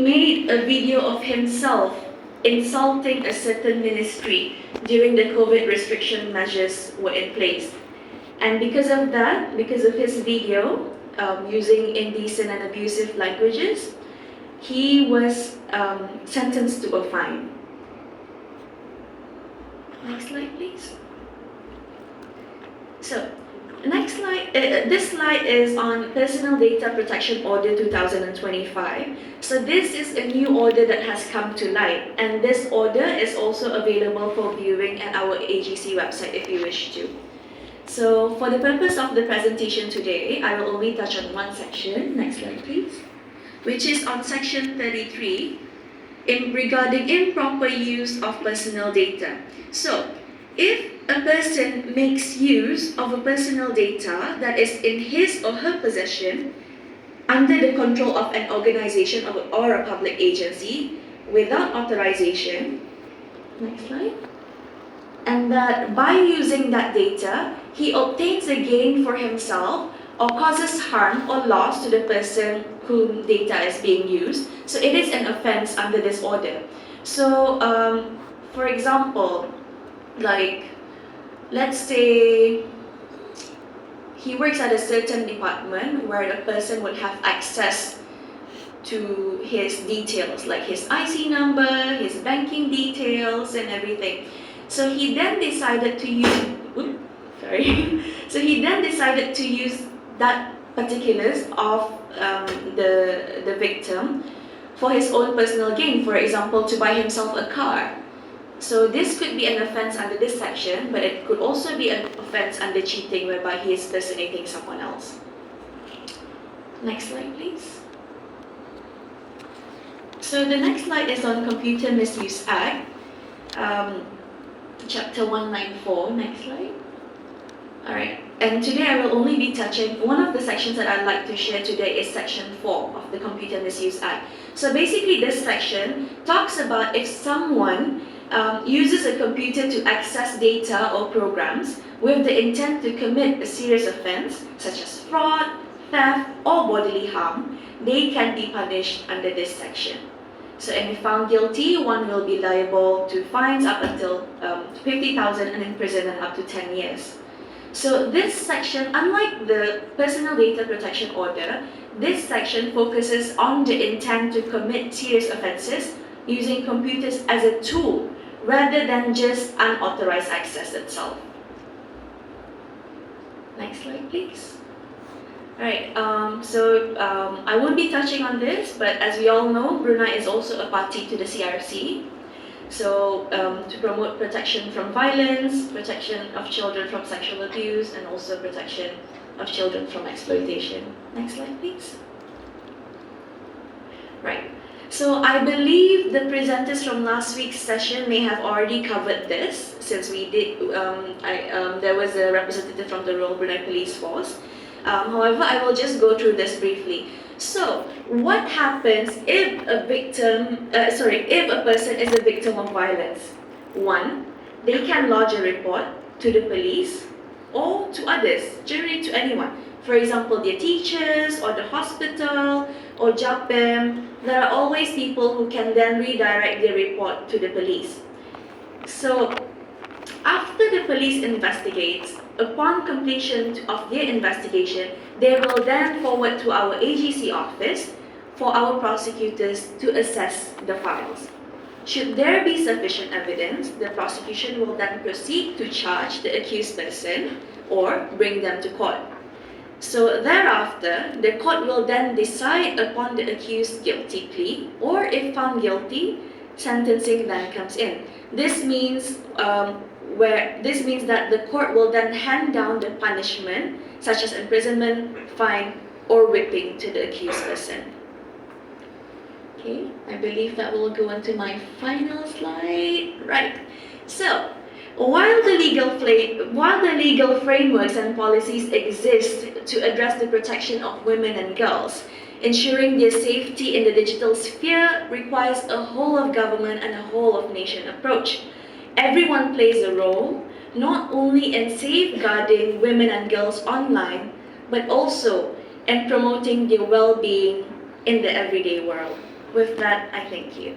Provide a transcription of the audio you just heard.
made a video of himself insulting a certain ministry during the COVID restriction measures were in place. And because of that, because of his video using indecent and abusive languages, he was sentenced to a fine. Next slide, please. So, next slide. This slide is on Personal Data Protection Order 2025. So this is a new order that has come to light, and this order is also available for viewing at our AGC website if you wish to. So for the purpose of the presentation today, I will only touch on one section. Next slide, please. Which is on section 33 regarding improper use of personal data. So if a person makes use of a personal data that is in his or her possession under the control of an organization or a public agency without authorization, next slide, and that by using that data, he obtains a gain for himself or causes harm or loss to the person whom data is being used, so it is an offense under this order. So, for example, like, let's say he works at a certain department where the person would have access to his details, like his IC number, his banking details, and everything. So he then decided to use, So he then decided to use that particulars of the victim for his own personal gain. For example, to buy himself a car. So this could be an offense under this section, but it could also be an offense under cheating, whereby he is personating someone else. Next slide, please. So the next slide is on Computer Misuse Act, Chapter 194. Next slide. Alright, and today I will only be touching, one of the sections that I'd like to share today is Section 4 of the Computer Misuse Act. So basically this section talks about if someone uses a computer to access data or programs with the intent to commit a serious offense, such as fraud, theft, or bodily harm, they can be punished under this section. So, and if found guilty, one will be liable to fines up until 50,000 and imprisonment up to 10 years. So this section, unlike the Personal Data Protection Order, this section focuses on the intent to commit serious offenses using computers as a tool rather than just unauthorized access itself. Next slide, please. Alright, I won't be touching on this, but as we all know, Brunei is also a party to the CRC. So, to promote protection from violence, protection of children from sexual abuse, and also protection of children from exploitation. Next slide, please. Right. So I believe the presenters from last week's session may have already covered this, since we did. There was a representative from the Royal Brunei Police Force. However, I will just go through this briefly. So, what happens if a person is a victim of violence? One, they can lodge a report to the police or to others, generally to anyone. For example, their teachers or the hospital or JAPEM. There are always people who can then redirect their report to the police. So, after the police investigates, upon completion of their investigation, they will then forward to our AGC office for our prosecutors to assess the files. Should there be sufficient evidence, the prosecution will then proceed to charge the accused person or bring them to court. So thereafter, the court will then decide upon the accused's guilty plea, or if found guilty, sentencing then comes in. This means that the court will then hand down the punishment, such as imprisonment, fine, or whipping to the accused person. Okay, I believe that will go into my final slide. Right. So, while the legal frameworks and policies exist to address the protection of women and girls, ensuring their safety in the digital sphere requires a whole of government and a whole of nation approach. Everyone plays a role, not only in safeguarding women and girls online, but also in promoting their well-being in the everyday world. With that, I thank you.